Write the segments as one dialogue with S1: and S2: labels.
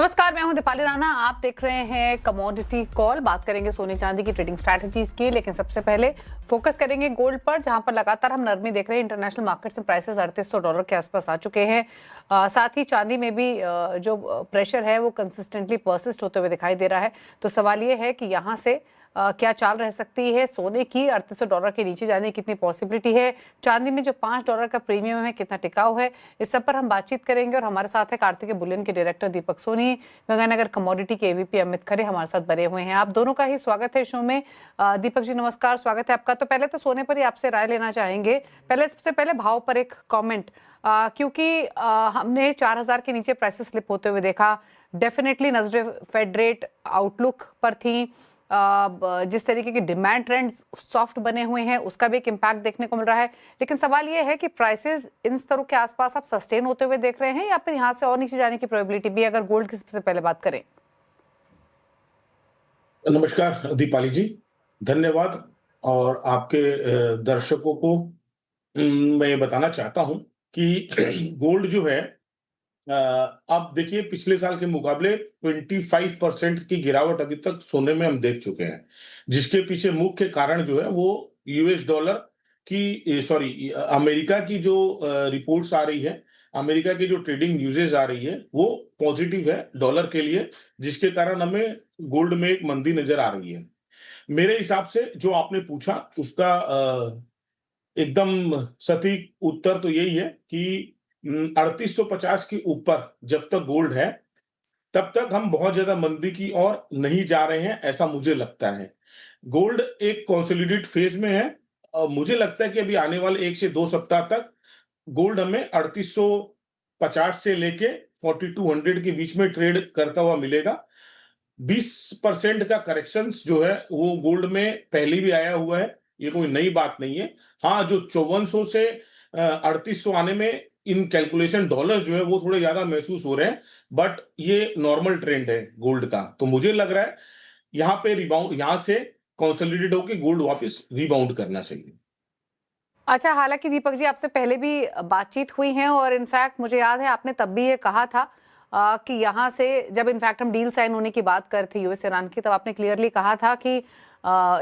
S1: नमस्कार, मैं हूं दीपाली राणा। आप देख रहे हैं कमोडिटी कॉल। बात करेंगे सोने चांदी की ट्रेडिंग स्ट्रैटेजीज की, लेकिन सबसे पहले फोकस करेंगे गोल्ड पर, जहां पर लगातार हम नरमी देख रहे हैं। इंटरनेशनल मार्केट्स में प्राइसेस $3800 के आसपास आ चुके हैं। साथ ही चांदी में भी जो प्रेशर है वो कंसिस्टेंटली परसिस्ट होते हुए दिखाई दे रहा है। तो सवाल ये है कि यहाँ से क्या चाल रह सकती है? सोने की $3800 के नीचे जाने की कितनी पॉसिबिलिटी है? चांदी में जो $5 का प्रीमियम है कितना टिकाऊ है? इस सब पर हम बातचीत करेंगे और हमारे साथ है कार्तिकेय बुलियन के डायरेक्टर दीपक सोनी, गंगानगर कमोडिटी के एवीपी अमित खरे हमारे साथ बने हुए हैं। आप दोनों का ही स्वागत है शो में। दीपक जी नमस्कार, स्वागत है आपका। तो पहले तो सोने पर ही आपसे राय लेना चाहेंगे। सबसे पहले भाव पर एक कॉमेंट, क्योंकि हमने 4000 के नीचे प्राइसेस स्लिप होते हुए देखा। डेफिनेटली नजरें फेड रेट आउटलुक पर थी। जिस तरीके की डिमांड ट्रेंड्स सॉफ्ट बने हुए हैं उसका भी एक इम्पैक्ट देखने को मिल रहा है। लेकिन सवाल ये है कि प्राइसेस इन स्तरों के आसपास आप सस्टेन होते हुए देख रहे हैं या फिर यहाँ से और नीचे जाने की प्रोबेबिलिटी भी, अगर गोल्ड की सबसे पहले बात करें?
S2: नमस्कार दीपाली जी, धन्यवाद। और आपके दर्शकों को मैं ये बताना चाहता हूं कि गोल्ड जो है, अब देखिए पिछले साल के मुकाबले 25% की गिरावट अभी तक सोने में हम देख चुके हैं, जिसके पीछे मुख्य कारण जो है वो यूएस डॉलर की, सॉरी, अमेरिका की जो रिपोर्ट्स आ रही है, अमेरिका की जो ट्रेडिंग न्यूज़ेस आ रही है वो पॉजिटिव है डॉलर के लिए, जिसके कारण हमें गोल्ड में एक मंदी नजर आ रही है। मेरे हिसाब से जो आपने पूछा उसका एकदम सटीक उत्तर तो यही है कि 3850 के ऊपर जब तक गोल्ड है तब तक हम बहुत ज्यादा मंदी की ओर नहीं जा रहे हैं, ऐसा मुझे लगता है। गोल्ड एक कंसोलिडेट फेज में है। मुझे लगता है कि अभी आने वाले 1 से 2 सप्ताह तक गोल्ड हमें 3850 से लेके 4200 के बीच में ट्रेड करता हुआ मिलेगा। 20% का करेक्शन जो है वो गोल्ड में पहले भी आया हुआ है, ये कोई नई बात नहीं है। हाँ, जो 5400 से 3800 आने में इन कैलकुलेशन डॉलर जो है वो थोड़े ज्यादा महसूस हो रहे हैं, बट ये नॉर्मल ट्रेंड है गोल्ड का। तो मुझे लग रहा है यहाँ पे रिबाउंड, यहाँ से कंसोलिडेट होकर गोल्ड वापस रिबाउंड करना चाहिए।
S1: अच्छा, हालांकि दीपक जी आपसे पहले भी बातचीत हुई है और इनफैक्ट मुझे याद है आपने तब भी ये कहा था कि यहाँ से जब इनफैक्ट हम डील साइन होने की बात कर थी यूएस ईरान की, तब आपने क्लियरली कहा था कि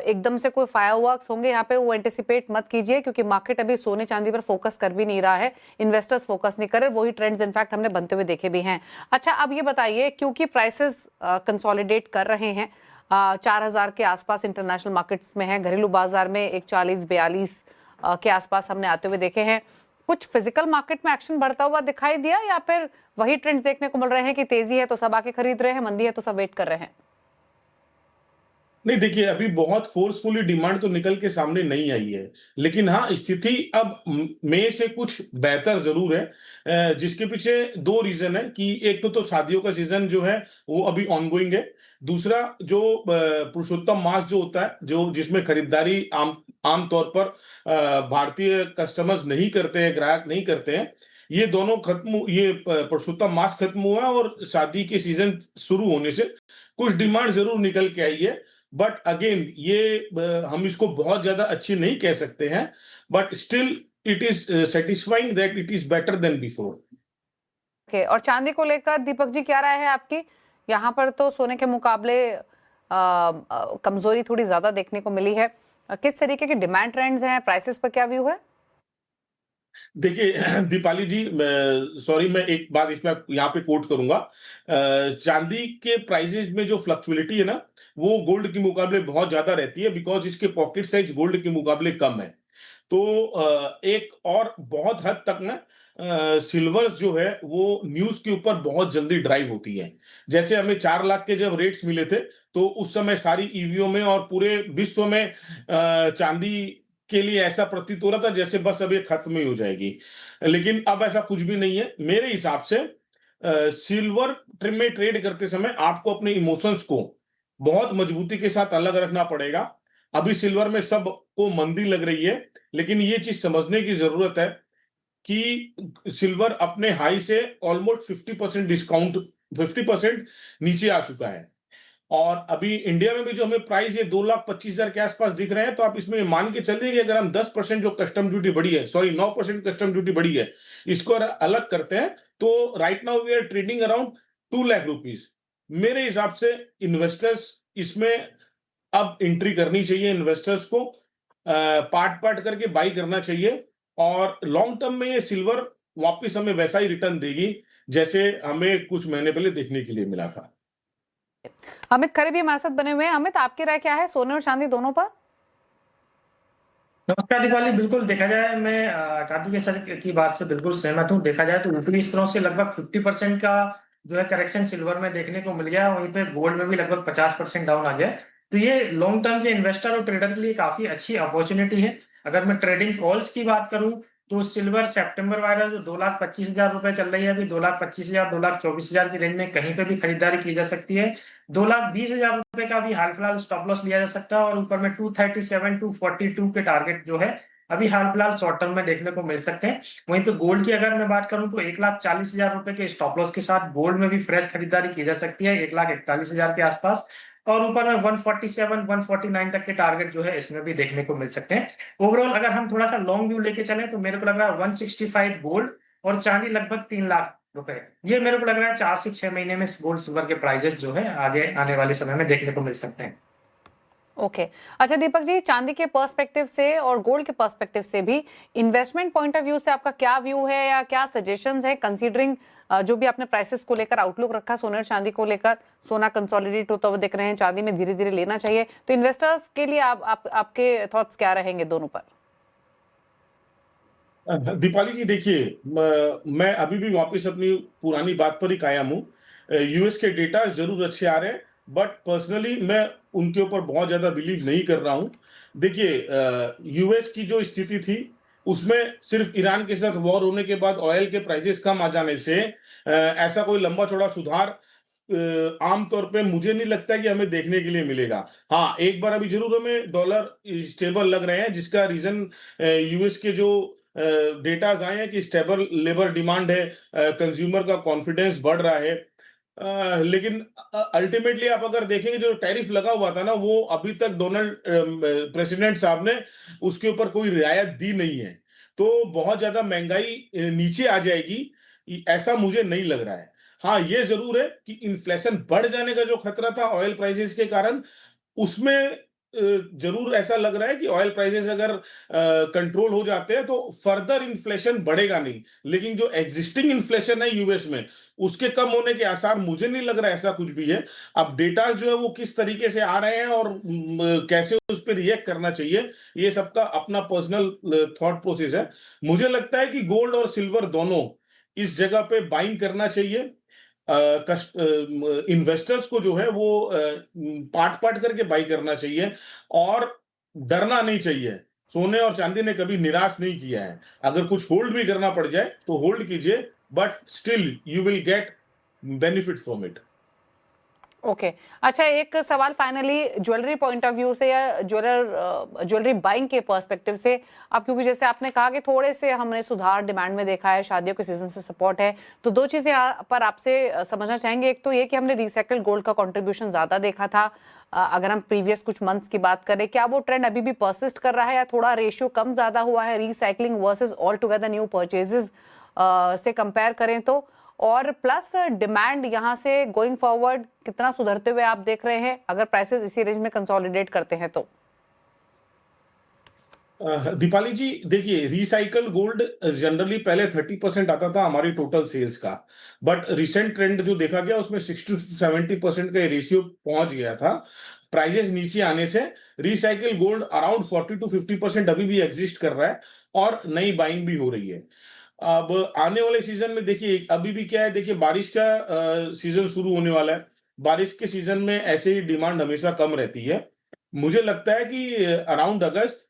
S1: एकदम से कोई फायरवर्क्स होंगे यहाँ पे वो एंटिसिपेट मत कीजिए, क्योंकि मार्केट अभी सोने चांदी पर फोकस कर भी नहीं रहा है, इन्वेस्टर्स फोकस नहीं कर रहे। वही ट्रेंड्स इनफैक्ट हमने बनते हुए देखे भी हैं। अच्छा, अब ये बताइए, क्योंकि प्राइसेस कंसोलिडेट कर रहे हैं, 4000 के आसपास इंटरनेशनल मार्केट्स में है, घरेलू बाजार में 140-42 के आसपास हमने आते हुए देखे हैं। कुछ फिजिकल मार्केट में एक्शन बढ़ता हुआ दिखाई दिया या फिर वही ट्रेंड्स देखने को मिल रहे हैं कि तेजी है तो सब आके खरीद रहे हैं, मंदी है तो सब वेट कर रहे हैं?
S2: नहीं, देखिए अभी बहुत फोर्सफुली डिमांड तो निकल के सामने नहीं आई है, लेकिन हाँ स्थिति अब मई से कुछ बेहतर जरूर है। जिसके पीछे दो रीजन है कि एक तो शादियों का सीजन जो है वो अभी ऑनगोइंग है। दूसरा जो पुरुषोत्तम मास जो होता है, जो जिसमें खरीदारी आम तौर पर भारतीय कस्टमर्स नहीं करते हैं, ग्राहक नहीं करते हैं, ये दोनों खत्म, ये पुरुषोत्तम मास खत्म हुआ है और शादी के सीजन शुरू होने से कुछ डिमांड जरूर निकल के आई है। बट अगेन ये हम इसको बहुत ज्यादा अच्छी नहीं कह सकते हैं, but still it is satisfying that it is better than before.
S1: Okay, और चांदी को लेकर दीपक जी क्या राय है आपकी? यहाँ पर तो सोने के मुकाबले कमजोरी थोड़ी ज्यादा देखने को मिली है। किस तरीके के डिमांड ट्रेंड्स हैं, प्राइसेस पर क्या व्यू है?
S2: देखिए दीपाली जी, सॉरी, मैं एक बात इसमें यहाँ पे कोट करूंगा। चांदी के प्राइसेस में जो फ्लक्चुएलिटी है ना, वो गोल्ड के मुकाबले बहुत ज्यादा रहती है, बिकॉज इसके पॉकेट साइज गोल्ड के मुकाबले कम है। तो एक और बहुत हद तक ना सिल्वर जो है वो न्यूज के ऊपर बहुत जल्दी ड्राइव होती है। जैसे हमें 4 लाख के जब रेट्स मिले थे, तो उस समय सारी ईवीओ में और पूरे विश्व में चांदी के लिए ऐसा प्रतीत हो रहा था जैसे बस अब ये खत्म ही हो जाएगी, लेकिन अब ऐसा कुछ भी नहीं है। मेरे हिसाब से सिल्वर ट्रिम में ट्रेड करते समय आपको अपने इमोशंस को बहुत मजबूती के साथ अलग रखना पड़ेगा। अभी सिल्वर में सबको मंदी लग रही है, लेकिन ये चीज समझने की जरूरत है कि सिल्वर अपने हाई से ऑलमोस्ट 50% डिस्काउंट, 50% नीचे आ चुका है। और अभी इंडिया में भी जो हमें प्राइस ये 2,25,000 के आसपास दिख रहे हैं, तो आप इसमें मान के चलिए कि अगर हम 10% जो कस्टम ड्यूटी बढ़ी है, सॉरी 9% कस्टम ड्यूटी बढ़ी है, इसको अगर अलग करते हैं तो right now we are trading around 2 lakh rupees. मेरे हिसाब से इन्वेस्टर्स इसमें अब एंट्री करनी चाहिए। इन्वेस्टर्स को पार्ट पार्ट करके बाई करना चाहिए और लॉन्ग टर्म में ये सिल्वर वापस हमें वैसा ही रिटर्न देगी जैसे हमें कुछ महीने पहले देखने के लिए मिला था।
S1: अमित खरे भी हमारे साथ बने हुए हैं। अमित, आपकी राय क्या है सोने और चांदी दोनों पर?
S3: नमस्कार दीपाली। बिल्कुल देखा जाए, मैं कार्तिक के सर की बात से बिल्कुल सहमत हूँ। देखा जाए तो ऊपरी स्तरों से लगभग 50% का जो है करेक्शन सिल्वर में देखने को मिल गया, वहीं पे गोल्ड में भी लगभग 50% डाउन आ गया। तो ये लॉन्ग टर्म के इन्वेस्टर और ट्रेडर के लिए काफी अच्छी अपॉर्चुनिटी है। अगर मैं ट्रेडिंग कॉल्स की बात करूं तो सिल्वर सितंबर वायरस 2,25,000 रुपए चल रही है अभी। 2,25,000 2,24,000 की रेंज में कहीं पे भी खरीदारी की जा सकती है। 2,20,000 रुपए का भी हाल फिलहाल स्टॉप लॉस लिया जा सकता है और ऊपर में 237 242 के टारगेट जो है अभी हाल फिलहाल शॉर्ट टर्म में देखने को मिल सकते हैं। वहीं पे गोल्ड की अगर मैं बात करूं तो 1,40,000 रुपए के स्टॉप लॉस के साथ गोल्ड में भी फ्रेश खरीदारी की जा सकती है 1,41,000 के आसपास। और ऊपर में 147 149 तक के टारगेट जो है इसमें भी देखने को मिल सकते हैं। ओवरऑल अगर हम थोड़ा सा लॉन्ग व्यू लेके चलें तो मेरे को लग रहा है 165 गोल्ड और चांदी लगभग 3 लाख रुपए, ये मेरे को लग रहा है 4 से 6 महीने में गोल्ड सिल्वर के प्राइसेस जो है आगे आने वाले समय में देखने को मिल सकते हैं।
S1: ओके अच्छा दीपक जी, चांदी के पर्सपेक्टिव से और गोल्ड के पर्सपेक्टिव से भी इन्वेस्टमेंट पॉइंट ऑफ व्यू से आपका क्या व्यू है या क्या सजेशंस है, कंसीडरिंग जो भी आपने प्राइसेस को लेकर आउटलुक रखा सोने और चांदी को लेकर? सोना कंसोलिडेट होता हुआ दिख रहे हैं, चांदी में धीरे धीरे लेना चाहिए, तो इन्वेस्टर्स के लिए आपके थॉट्स क्या रहेंगे दोनों पर?
S2: दीपाली जी देखिए, मैं अभी भी वापस अपनी पुरानी बात पर ही कायम हूँ। यूएस के डेटा जरूर अच्छे आ रहे हैं बट पर्सनली मैं उनके ऊपर बहुत ज्यादा बिलीव नहीं कर रहा हूँ। देखिए, यूएस की जो स्थिति थी उसमें सिर्फ ईरान के साथ वॉर होने के बाद ऑयल के प्राइसेस कम आ जाने से ऐसा कोई लंबा चौड़ा सुधार आमतौर पे मुझे नहीं लगता कि हमें देखने के लिए मिलेगा। हाँ, एक बार अभी जरूर हमें डॉलर स्टेबल लग रहे हैं जिसका रीजन यूएस के जो डेटाज आए हैं कि स्टेबल लेबर डिमांड है, कंज्यूमर का कॉन्फिडेंस बढ़ रहा है। लेकिन अल्टीमेटली आप अगर देखेंगे जो टैरिफ लगा हुआ था ना वो अभी तक डोनाल्ड प्रेसिडेंट साहब ने उसके ऊपर कोई रियायत दी नहीं है। तो बहुत ज्यादा महंगाई नीचे आ जाएगी ऐसा मुझे नहीं लग रहा है। हाँ, ये जरूर है कि इन्फ्लेशन बढ़ जाने का जो खतरा था ऑयल प्राइसेस के कारण उसमें जरूर ऐसा लग रहा है कि ऑयल प्राइसेस अगर कंट्रोल हो जाते हैं तो फर्दर इन्फ्लेशन बढ़ेगा नहीं, लेकिन जो एग्जिस्टिंग इन्फ्लेशन है यूएस में उसके कम होने के आसार मुझे नहीं लग रहा ऐसा कुछ भी है। अब डेटा जो है वो किस तरीके से आ रहे हैं और कैसे उस पर रिएक्ट करना चाहिए ये सबका अपना पर्सनल थॉट प्रोसेस है। मुझे लगता है कि गोल्ड और सिल्वर दोनों इस जगह पे बाइंग करना चाहिए। इन्वेस्टर्स को जो है वो पार्ट पार्ट करके बाई करना चाहिए और डरना नहीं चाहिए। सोने और चांदी ने कभी निराश नहीं किया है। अगर कुछ होल्ड भी करना पड़ जाए तो होल्ड कीजिए but still you will get benefit from it.
S1: Okay अच्छा, एक सवाल finally jewellery point of view से या ज्वेलरी बाइंग के पर्सपेक्टिव से, अब क्योंकि जैसे आपने कहा कि थोड़े से हमने सुधार डिमांड में देखा है, शादियों के सीजन से सपोर्ट है, तो दो चीजें पर आपसे समझना चाहेंगे। एक तो ये कि हमने रिसाइकल्ड गोल्ड का कंट्रीब्यूशन ज्यादा देखा था, अगर हम प्रीवियस कुछ मंथ्स की बात करें, क्या वो ट्रेंड अभी भी परसिस्ट कर रहा है या थोड़ा रेशियो कम ज्यादा हुआ है recycling versus all together new purchases से कंपेयर करें तो? और प्लस डिमांड यहाँ से गोइंग फॉरवर्ड कितना सुधरते हुए आप देख रहे हैं अगर प्राइसेस इसी रेंज में कंसोलिडेट करते हैं तो?
S2: दीपाली जी देखिए, रिसाइकल गोल्ड जनरली पहले 30% आता था हमारी टोटल सेल्स का, बट रिसेंट ट्रेंड जो देखा गया उसमें 60 से 70% का रेशियो पहुंच गया था। प्राइजेस नीचे आने से रिसाइकल गोल्ड अराउंड 40 to 50% अभी भी एग्जिस्ट कर रहा है और नई बाइंग भी हो रही है। अब आने वाले सीजन में देखिए अभी भी क्या है, देखिए बारिश का सीजन शुरू होने वाला है। बारिश के सीजन में ऐसे ही डिमांड हमेशा कम रहती है। मुझे लगता है कि अराउंड अगस्त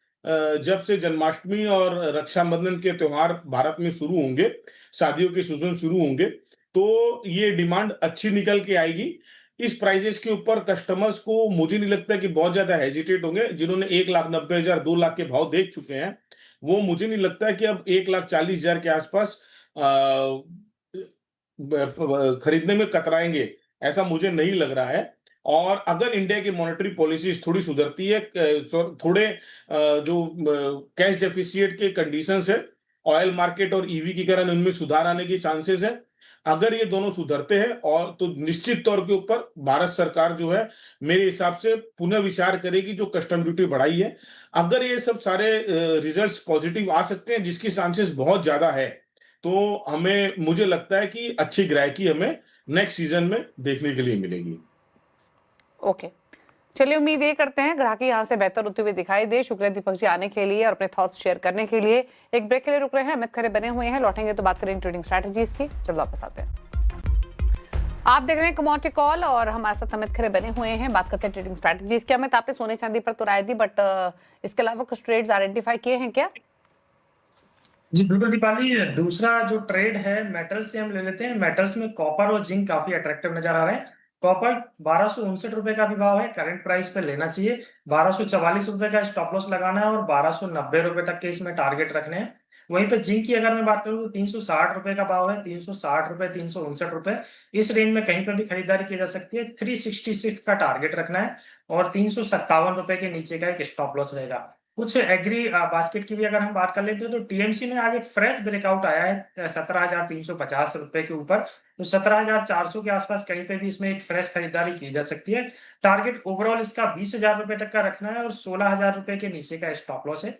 S2: जब से जन्माष्टमी और रक्षाबंधन के त्योहार भारत में शुरू होंगे, शादियों के सीजन शुरू होंगे, तो ये डिमांड अच्छी निकल के आएगी। इस प्राइजेस के ऊपर कस्टमर्स को मुझे नहीं लगता कि बहुत ज्यादा हेजिटेट होंगे। जिन्होंने 1,90,000 2 लाख के भाव देख चुके हैं वो मुझे नहीं लगता है कि अब 1,40,000 के आसपास खरीदने में कतराएंगे, ऐसा मुझे नहीं लग रहा है। और अगर इंडिया की मॉनेटरी पॉलिसीज थोड़ी सुधरती है, थोड़े जो कैश डेफिसिट के कंडीशंस है, ऑयल मार्केट और ईवी के कारण उनमें सुधार आने की चांसेस है, अगर ये दोनों सुधरते हैं और तो निश्चित तौर के ऊपर भारत सरकार जो है मेरे हिसाब से पुनः विचार करेगी जो कस्टम ड्यूटी बढ़ाई है। अगर ये सब सारे रिजल्ट्स पॉजिटिव आ सकते हैं जिसकी चांसेस बहुत ज्यादा है, तो मुझे लगता है कि अच्छी ग्राहकी हमें नेक्स्ट सीजन में देखने के लिए मिलेगी।
S1: ओके, चलिए उम्मीद ये करते हैं ग्राहकी यहाँ से बेहतर होते हुए दिखाई दे। शुक्रिया दीपक जी आने के लिए और अपने थॉट्स शेयर करने के लिए। एक ब्रेक के लिए रुक रहे हैं, अमित खरे बने हुए हैं, लौटेंगे तो बात करेंगे ट्रेडिंग स्ट्रैटेजीज की। चलो वापस आते हैं। आप देख रहे हैं कमोडिटी कॉल और हमारे साथ अमित खरे बने हुए हैं, बात करते हैं ट्रेडिंग स्ट्रैटेजीज की। अमित, आपने सोने चांदी पर तो राय दी, बट इसके अलावा कुछ ट्रेड्स आइडेंटिफाई किए हैं क्या?
S3: जी बिल्कुल दीपाली, दूसरा जो ट्रेड है मेटल से हम ले लेते हैं। मेटल्स में कॉपर और जिंक काफी अट्रैक्टिव नजर आ रहे हैं। कॉपर 1259 रुपए का भी भाव है, करंट प्राइस पे लेना चाहिए। 1244 रुपए का स्टॉप लॉस लगाना है और 1290 रुपए तक के इसमें टारगेट रखने हैं। वहीं पे जिंक की अगर मैं बात करूं तो 360 रुपए का भाव है, 360 रुपए, 359 रुपए, इस रेंज में कहीं पर भी खरीदारी की जा सकती है। 366 का टारगेट रखना है और 357 रुपए के नीचे का एक स्टॉप लॉस रहेगा। कुछ एग्री बास्केट की भी अगर हम बात कर लेते हैं तो टीएमसी में आज एक फ्रेश ब्रेकआउट आया है 17,350 रुपए के ऊपर, तो 17,400 के आसपास कहीं पे भी इसमें एक फ्रेश खरीदारी की जा सकती है। टारगेट ओवरऑल इसका 20,000 रुपए तक का रखना है और 16,000 रुपए के नीचे का स्टॉप लॉस है।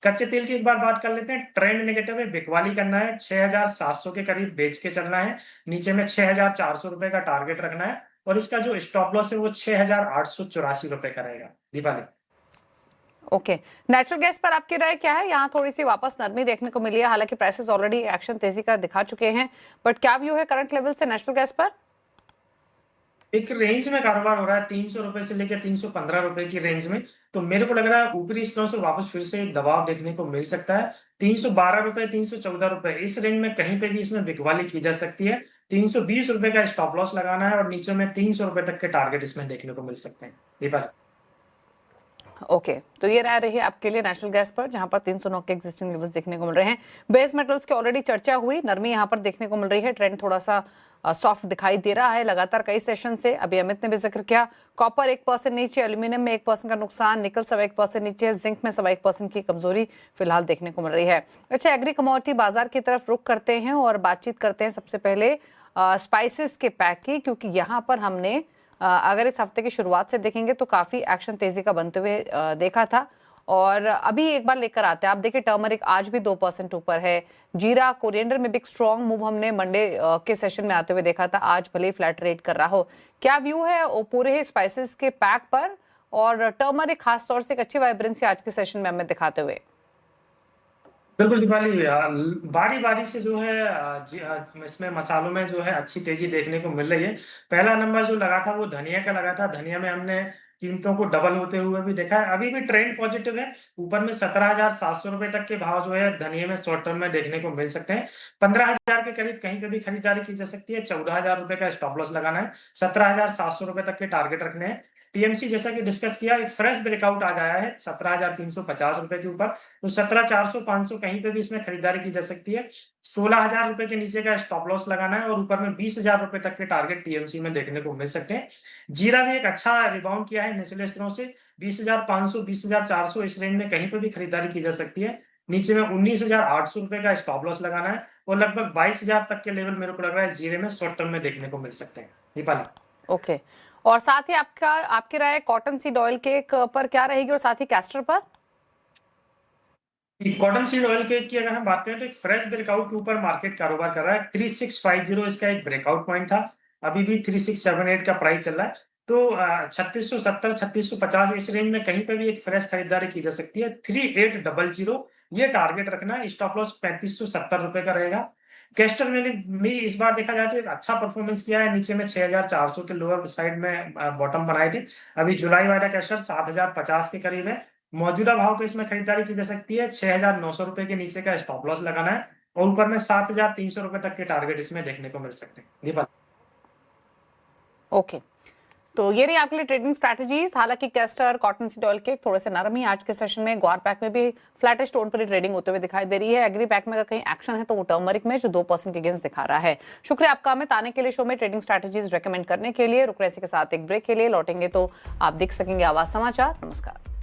S3: कच्चे तेल की एक बार बात कर लेते हैं। ट्रेंड नेगेटिव है, बिकवाली करना है, 6,700 के करीब बेच के चलना है। नीचे में 6,400 रुपए का टारगेट रखना है और इसका जो स्टॉप लॉस है वो 6,884 रुपए का रहेगा। दीपाली,
S1: ओके, नेचुरल गैस पर आपकी राय क्या है? यहाँ थोड़ी सी वापस नरमी देखने को मिली है, हालांकि प्राइसेस ऑलरेडी एक्शन तेजी का दिखा चुके हैं, बट क्या व्यू है करंट लेवल से नेचुरल गैस पर?
S3: एक रेंज में कारोबार हो रहा है 300 रुपए से लेकर 315 रुपए की रेंज में, तो मेरे को लग रहा है ऊपरी स्तरों से वापस फिर से एक दबाव देखने को मिल सकता है। 312 रुपए, 314 रुपए, इस रेंज में कहीं पे भी इसमें बिकवाली की जा सकती है। 320 रुपए का स्टॉप लॉस लगाना है और नीचे में 300 रुपए तक के टारगेट इसमें देखने को मिल सकते हैं। दीपाली,
S1: ओके, तो ये राय रही आपके लिए नेशनल गैस पर, जहां पर 309 के एग्जिस्टिंग लेवल्स देखने को मिल रहे हैं। बेस मेटल्स की ऑलरेडी चर्चा हुई, नरमी यहां पर देखने को मिल रही है, ट्रेंड थोड़ा सा सॉफ्ट दिखाई दे रहा है लगातार कई सेशन से। अभी अमित ने भी जिक्र किया, कॉपर 1% नीचे, एल्यूमिनियम में 1% का नुकसान, निकल 1% नीचे, जिंक में 1% की कमजोरी फिलहाल देखने को मिल रही है। अच्छा, एग्री कमोडिटी बाजार की तरफ रुख करते हैं और बातचीत करते हैं सबसे पहले स्पाइसेस के पैक की, क्योंकि यहाँ पर हमने अगर इस हफ्ते की शुरुआत से देखेंगे तो काफी एक्शन तेजी का बनते हुए देखा था। और अभी एक बार लेकर आते हैं, आप देखिए टर्मरिक आज भी 2% ऊपर है। जीरा, कोरिएंडर में भी स्ट्रॉन्ग मूव हमने मंडे के सेशन में आते हुए देखा था, आज भले ही फ्लैट रेट कर रहा हो। क्या व्यू है पूरे स्पाइसेस के पैक पर, और टर्मरिक खासतौर से एक अच्छी वाइब्रेंसी आज के सेशन में हमें दिखाते हुए?
S3: बिल्कुल दीपाली, बारी बारी से जो है इसमें मसालों में जो है अच्छी तेजी देखने को मिल रही है। पहला नंबर जो लगा था वो धनिया का लगा था। धनिया में हमने कीमतों को डबल होते हुए भी देखा है। अभी भी ट्रेंड पॉजिटिव है, ऊपर में 17,700 रुपए तक के भाव जो है धनिया में शॉर्ट टर्म में देखने को मिल सकते हैं। 15,000 के करीब कहीं पे भी खरीदारी की जा सकती है। 14,000 रुपए का स्टॉप लॉस लगाना है, 17,700 रुपए तक के टारगेट रखने हैं। टीएमसी जैसा कि डिस्कस किया, एक फ्रेश ब्रेकआउट आ गया है 17,350 रुपए के ऊपर, तो 17,400, 500 कहीं पे भी इसमें खरीदारी की जा सकती है। 16,000 रुपए के नीचे का स्टॉप लॉस लगाना है और ऊपर में 20,000 रुपए तक के टारगेट टीएमसी में देखने को मिल सकते हैं। जीरा भी एक अच्छा रिबाउंड किया है निचले स्तरों से, 20,500, 20,400 इस रेंज में कहीं पे भी खरीदारी की जा सकती है। नीचे में 19,800 रुपए का स्टॉप लॉस लगाना है और लगभग 22,000 तक के लेवल मेरे को लग रहा है जीरे में शॉर्ट टर्म में देखने को मिल सकते हैं। दीपाली,
S1: ओके, और साथ ही आपकी राय कॉटन सीड ऑयल के पर क्या रहेगी, और साथ ही कैस्टर पर?
S3: कॉटन सीड ऑयल की अगर हम बात करें तो एक फ्रेश ब्रेकआउट के ऊपर मार्केट कारोबार कर रहा है। 3650 इसका एक ब्रेकआउट पॉइंट था, अभी भी 3678 का प्राइस चल रहा है, तो 3670, 3650 इस रेंज में कहीं पे भी एक फ्रेश खरीदारी की जा सकती है। 3800 ये टारगेट रखना है। स्टॉप लॉस 3570 रुपए का रहेगा। कैस्टर ने भी इस बार देखा जाए तो एक अच्छा परफॉर्मेंस किया है, नीचे में 6,400 के लोअर साइड में बॉटम बनाए थे। अभी जुलाई वाला कैस्टर 7,050 के करीब है। मौजूदा भाव पे इसमें खरीदारी की जा सकती है। 6,900 रुपए के नीचे का स्टॉप लॉस लगाना है और ऊपर में 7,300 रुपए तक के टारगेट इसमें देखने को मिल सकते हैं। दीपक,
S1: ओके, तो ये रही आपके लिए ट्रेडिंग स्ट्रैटेजीज। हालांकि कैस्टर, कॉटन सीड ऑयल के थोड़े से नरम ही आज के सेशन में। ग्वार पैक में भी फ्लैटिश टोन पर ही ट्रेडिंग होते हुए दिखाई दे रही है। एग्री पैक में अगर कहीं एक्शन है तो वो टर्मरिक में, जो 2% के गेंस दिखा रहा है। शुक्रिया आपका अमित आने के लिए शो में ट्रेडिंग स्ट्रैटेजीज रेकमेंड करने के लिए। रुक रहे के साथ एक ब्रेक के लिए, लौटेंगे तो आप देख सकेंगे आवाज समाचार। नमस्कार।